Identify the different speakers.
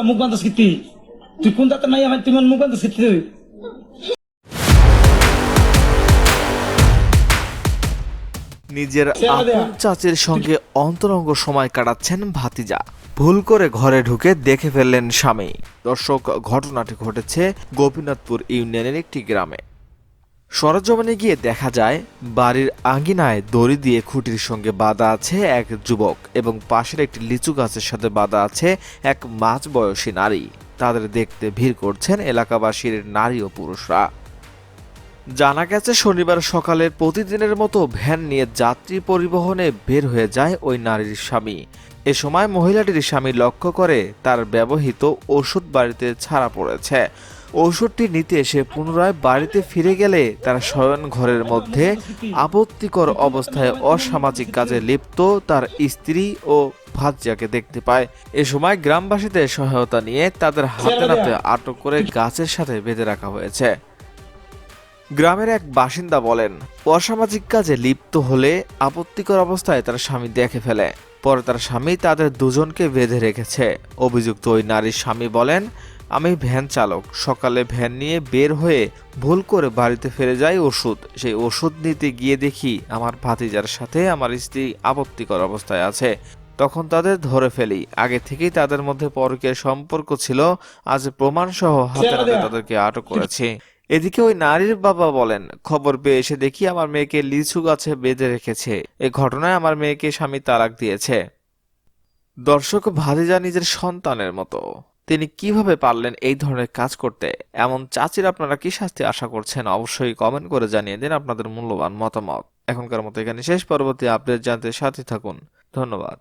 Speaker 1: মুখ বান্ধব কীর্তি তুই কোন দাঁতের নাই আমার তুই মুখ বান্ধব কীর্তি তুই
Speaker 2: নিজের আপন চাচির সঙ্গে অন্তরঙ্গ সময় কাটাচ্ছেন ভাতিজা, ভুল করে ঘরে ঢুকে দেখে ফেললেন স্বামী। দর্শক, ঘটনাটি ঘটেছে গোপীনাথপুর ইউনিয়নের একটি গ্রামে। সরেজমিনে গিয়ে দেখা যায় বাড়ির আঙ্গিনায় দড়ি দিয়ে খুঁটির সঙ্গে বাঁধা আছে এক যুবক এবং পাশের একটি লিচু গাছের সাথে বাঁধা আছে এক মাঝবয়সী নারী। তাদের দেখতে ভিড় করছেন এলাকাবাসীর নারী ও পুরুষরা। জানা গেছে শনিবার সকালে প্রতিদিনের মতো ভ্যান নিয়ে যাত্রী পরিবহনে বের হয়ে যায় ওই নারীর স্বামী। এ সময় মহিলাটির স্বামী লক্ষ্য করে তার ব্যবহৃত ওষুধ বাড়িতে ছাড়া পড়েছে। ওষুধটি নিতে এসে পুনরায় বাড়িতে ফিরে গেলে তার শয়ন ঘরের মধ্যে আপত্তিকর অবস্থায় অসামাজিক কাজে লিপ্ত তার স্ত্রী ও ভাতিজাকে দেখতে পায়। এ সময় গ্রামবাসীদের সহায়তা নিয়ে তাদের হাতে নাতে আটক করে গাছের সাথে বেঁধে রাখা হয়েছে। গ্রামের এক বাসিন্দা বলেন, অসামাজিক কাজে লিপ্ত হলে আপত্তিকর অবস্থায় তার স্বামী দেখে ফেলে। পরে তার স্বামী তাদের দুজনকে বেঁধে রেখেছে। অভিযুক্ত ওই নারীর স্বামী বলেন, আমি ভ্যান চালক, সকালে ভ্যান নিয়ে বের হয়ে ভুল করে বাড়িতে ফিরে যাই ওষুধ। সেই ওষুধ নিতে গিয়ে দেখি আমার ভাতিজার সাথে আমার স্ত্রী আপত্তিকর অবস্থায় আছে। তখন তাদের ধরে ফেলি। আগে থেকেই তাদের মধ্যে পরকীয়ার সম্পর্ক ছিল। আজ প্রমাণ সহ হাতে নাতে তাদেরকে আটক করেছি। এদিকে ওই নারীর বাবা বলেন, খবর পেয়ে এসে দেখি আমার মেয়েকে লিচু গাছে বেঁধে রেখেছে। এ ঘটনায় আমার মেয়েকে স্বামী তালাক দিয়েছে। দর্শক, ভাতিজা নিজের সন্তানের মতো, তিনি কিভাবে পারলেন এই ধরনের কাজ করতে? এমন চাচির আপনারা কি শাস্তি আশা করছেন? অবশ্যই কমেন্ট করে জানিয়ে দিন আপনাদের মূল্যবান মতামত। এখনকার মতো এখানে শেষ। পরবর্তী আপডেট জানতে সাথে থাকুন। ধন্যবাদ।